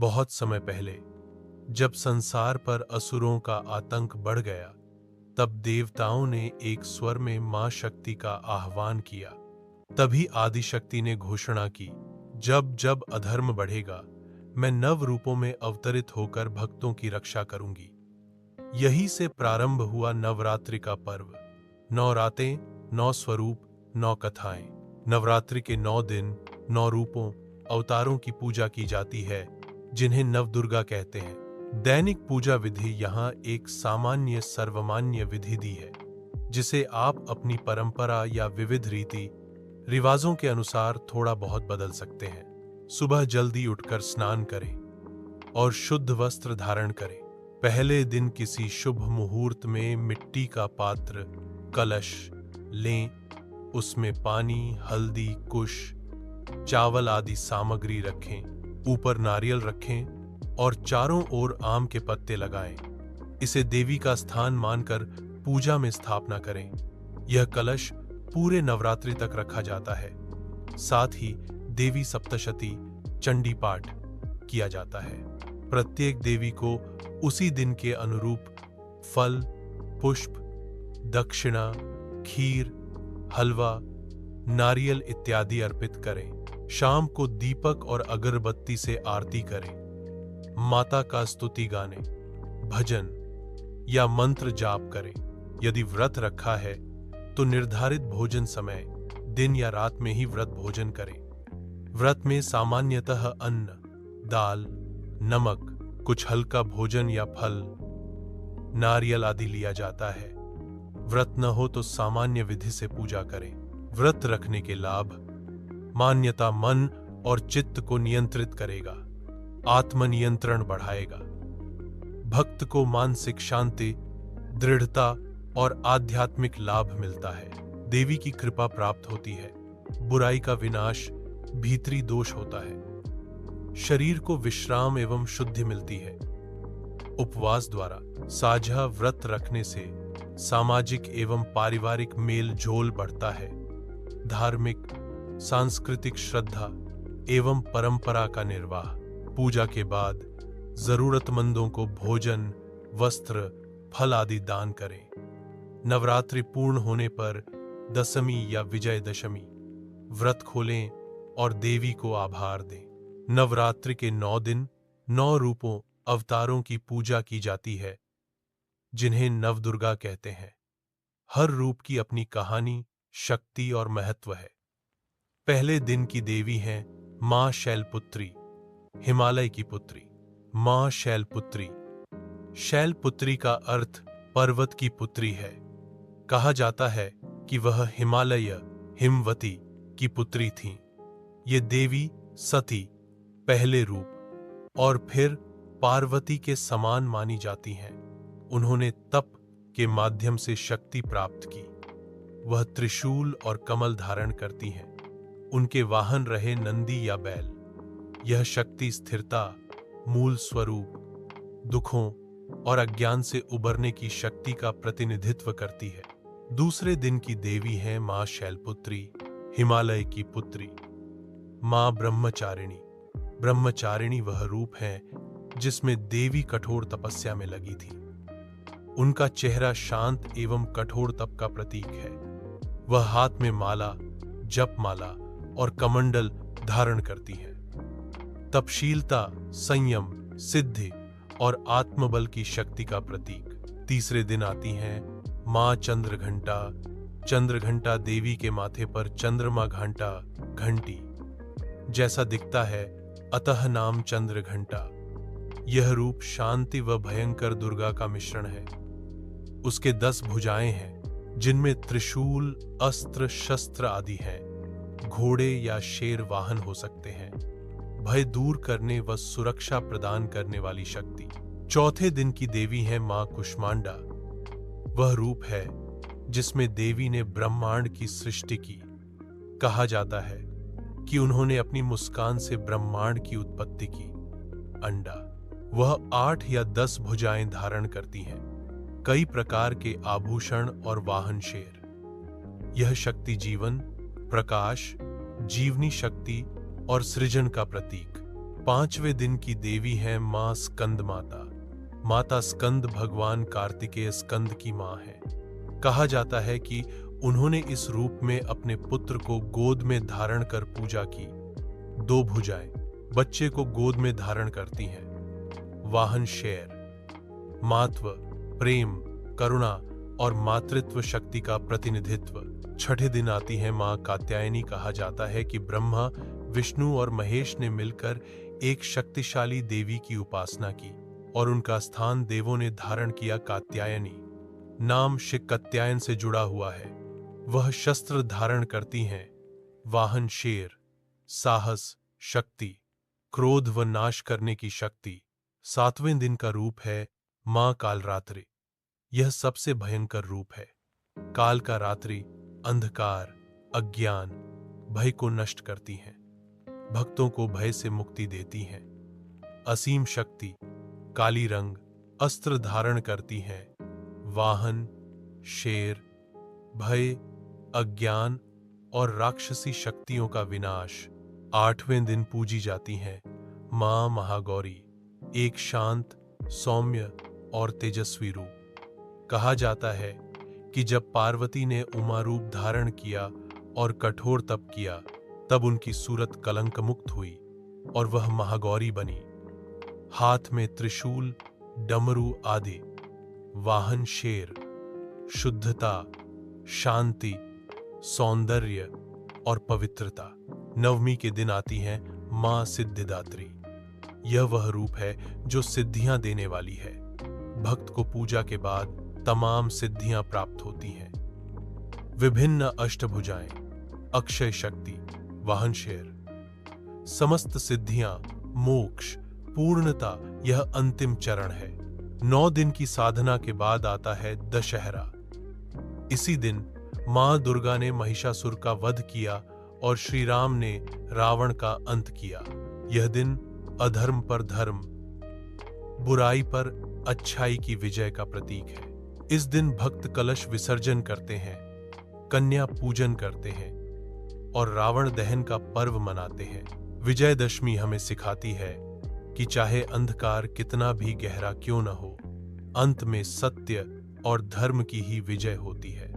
बहुत समय पहले जब संसार पर असुरों का आतंक बढ़ गया, तब देवताओं ने एक स्वर में मां शक्ति का आह्वान किया। तभी आदिशक्ति ने घोषणा की, जब जब अधर्म बढ़ेगा, मैं नव रूपों में अवतरित होकर भक्तों की रक्षा करूंगी। यही से प्रारंभ हुआ नवरात्रि का पर्व। 9 रातें, 9 स्वरूप, 9 कथाएं। नवरात्रि के 9 दिन 9 रूपों, अवतारों की पूजा की जाती है, जिन्हें नवदुर्गा कहते हैं। दैनिक पूजा विधि यहाँ एक सामान्य सर्वमान्य विधि दी है, जिसे आप अपनी परंपरा या विविध रीति रिवाजों के अनुसार थोड़ा बहुत बदल सकते हैं। सुबह जल्दी उठकर स्नान करें और शुद्ध वस्त्र धारण करें। पहले दिन किसी शुभ मुहूर्त में मिट्टी का पात्र, कलश लें। उसमें पानी, हल्दी, कुश, चावल आदि सामग्री रखें। ऊपर नारियल रखें और चारों ओर आम के पत्ते लगाएं। इसे देवी का स्थान मानकर पूजा में स्थापना करें। यह कलश पूरे नवरात्रि तक रखा जाता है। साथ ही देवी सप्तशती, चंडी पाठ किया जाता है। प्रत्येक देवी को उसी दिन के अनुरूप फल, पुष्प, दक्षिणा, खीर, हलवा, नारियल इत्यादि अर्पित करें। शाम को दीपक और अगरबत्ती से आरती करें। माता का स्तुति गाने, भजन या मंत्र जाप करें। यदि व्रत रखा है तो निर्धारित भोजन समय, दिन या रात में ही व्रत भोजन करें। व्रत में सामान्यतः अन्न, दाल, नमक, कुछ हल्का भोजन या फल, नारियल आदि लिया जाता है। व्रत न हो तो सामान्य विधि से पूजा करें। व्रत रखने के लाभ: मान्यता मन और चित्त को नियंत्रित करेगा, आत्मनियंत्रण बढ़ाएगा, भक्त को मानसिक शांति, दृढ़ता और आध्यात्मिक लाभ मिलता है। देवी की कृपा प्राप्त होती है। बुराई का विनाश, भीतरी दोष होता है। शरीर को विश्राम एवं शुद्धि मिलती है। उपवास द्वारा साझा व्रत रखने से सामाजिक एवं पारिवारिक मेल जोल बढ़ता है। धार्मिक, सांस्कृतिक श्रद्धा एवं परंपरा का निर्वाह। पूजा के बाद जरूरतमंदों को भोजन, वस्त्र, फल आदि दान करें। नवरात्रि पूर्ण होने पर दशमी या विजयदशमी व्रत खोलें और देवी को आभार दें। नवरात्रि के 9 दिन 9 रूपों, अवतारों की पूजा की जाती है, जिन्हें नवदुर्गा कहते हैं। हर रूप की अपनी कहानी, शक्ति और महत्व है। पहले दिन की देवी हैं मां शैलपुत्री, हिमालय की पुत्री। मां शैलपुत्री, शैलपुत्री का अर्थ पर्वत की पुत्री है। कहा जाता है कि वह हिमालय, हिमवती की पुत्री थीं। ये देवी सती, पहले रूप, और फिर पार्वती के समान मानी जाती हैं। उन्होंने तप के माध्यम से शक्ति प्राप्त की। वह त्रिशूल और कमल धारण करती हैं। उनके वाहन रहे नंदी या बैल। यह शक्ति स्थिरता, मूल स्वरूप, दुखों और अज्ञान से उबरने की शक्ति का प्रतिनिधित्व करती है। दूसरे दिन की देवी हैं मां शैलपुत्री, हिमालय की पुत्री। मां ब्रह्मचारिणी। ब्रह्मचारिणी वह रूप है जिसमें देवी कठोर तपस्या में लगी थी। उनका चेहरा शांत एवं कठोर तप का प्रतीक है। वह हाथ में माला, जप माला और कमंडल धारण करती हैं। तपशीलता, संयम, सिद्धि और आत्मबल की शक्ति का प्रतीक। तीसरे दिन आती हैं मां चंद्रघंटा। चंद्रघंटा देवी के माथे पर चंद्रमा घंटा, घंटी जैसा दिखता है, अतः नाम चंद्रघंटा। यह रूप शांति व भयंकर दुर्गा का मिश्रण है। उसके 10 भुजाएं हैं, जिनमें त्रिशूल, अस्त्र, शस्त्र आदि हैं। घोड़े या शेर वाहन हो सकते हैं। भय दूर करने व सुरक्षा प्रदान करने वाली शक्ति। चौथे दिन की देवी है मां कुष्मांडा। वह रूप है जिसमें देवी ने ब्रह्मांड की सृष्टि की। कहा जाता है कि उन्होंने अपनी मुस्कान से ब्रह्मांड की उत्पत्ति की। अंडा। वह 8 या 10 भुजाएं धारण करती हैं। कई प्रकार के आभूषण और वाहन शेर। यह शक्ति जीवन, प्रकाश, जीवनी शक्ति और सृजन का प्रतीक। पांचवें दिन की देवी हैं मां स्कंद माता। माता स्कंद भगवान कार्तिकेय स्कंद की मां है। कहा जाता है कि उन्होंने इस रूप में अपने पुत्र को गोद में धारण कर पूजा की। दो भुजाएं बच्चे को गोद में धारण करती हैं। वाहन शेर। मातृ, प्रेम, करुणा और मातृत्व शक्ति का प्रतिनिधित्व। छठे दिन आती है मां कात्यायनी। कहा जाता है कि ब्रह्मा, विष्णु और महेश ने मिलकर एक शक्तिशाली देवी की उपासना की और उनका स्थान देवों ने धारण किया। कात्यायनी नाम शिव कात्यायन से जुड़ा हुआ है। वह शस्त्र धारण करती हैं। वाहन शेर। साहस, शक्ति, क्रोध व नाश करने की शक्ति। सातवें दिन का रूप है मां कालरात्रि। यह सबसे भयंकर रूप है। काल का रात्रि अंधकार, अज्ञान, भय को नष्ट करती हैं। भक्तों को भय से मुक्ति देती हैं। असीम शक्ति। काली रंग अस्त्र धारण करती हैं। वाहन शेर। भय, अज्ञान और राक्षसी शक्तियों का विनाश। आठवें दिन पूजी जाती हैं मां महागौरी। एक शांत, सौम्य और तेजस्वी रूप। कहा जाता है कि जब पार्वती ने उमा रूप धारण किया और कठोर तप किया, तब उनकी सूरत कलंक मुक्त हुई और वह महागौरी बनी। हाथ में त्रिशूल, डमरू आदि। वाहन शेर। शुद्धता, शांति, सौंदर्य और पवित्रता। नवमी के दिन आती हैं मां सिद्धिदात्री। यह वह रूप है जो सिद्धियां देने वाली है। भक्त को पूजा के बाद तमाम सिद्धियां प्राप्त होती हैं। विभिन्न अष्टभुजाएं। अक्षय शक्ति। वाहन शेर। समस्त सिद्धियां, मोक्ष, पूर्णता यह अंतिम चरण है। 9 दिन की साधना के बाद आता है दशहरा। इसी दिन मां दुर्गा ने महिषासुर का वध किया और श्री राम ने रावण का अंत किया। यह दिन अधर्म पर धर्म, बुराई पर अच्छाई की विजय का प्रतीक है। इस दिन भक्त कलश विसर्जन करते हैं, कन्या पूजन करते हैं और रावण दहन का पर्व मनाते हैं। विजयदशमी हमें सिखाती है कि चाहे अंधकार कितना भी गहरा क्यों न हो, अंत में सत्य और धर्म की ही विजय होती है।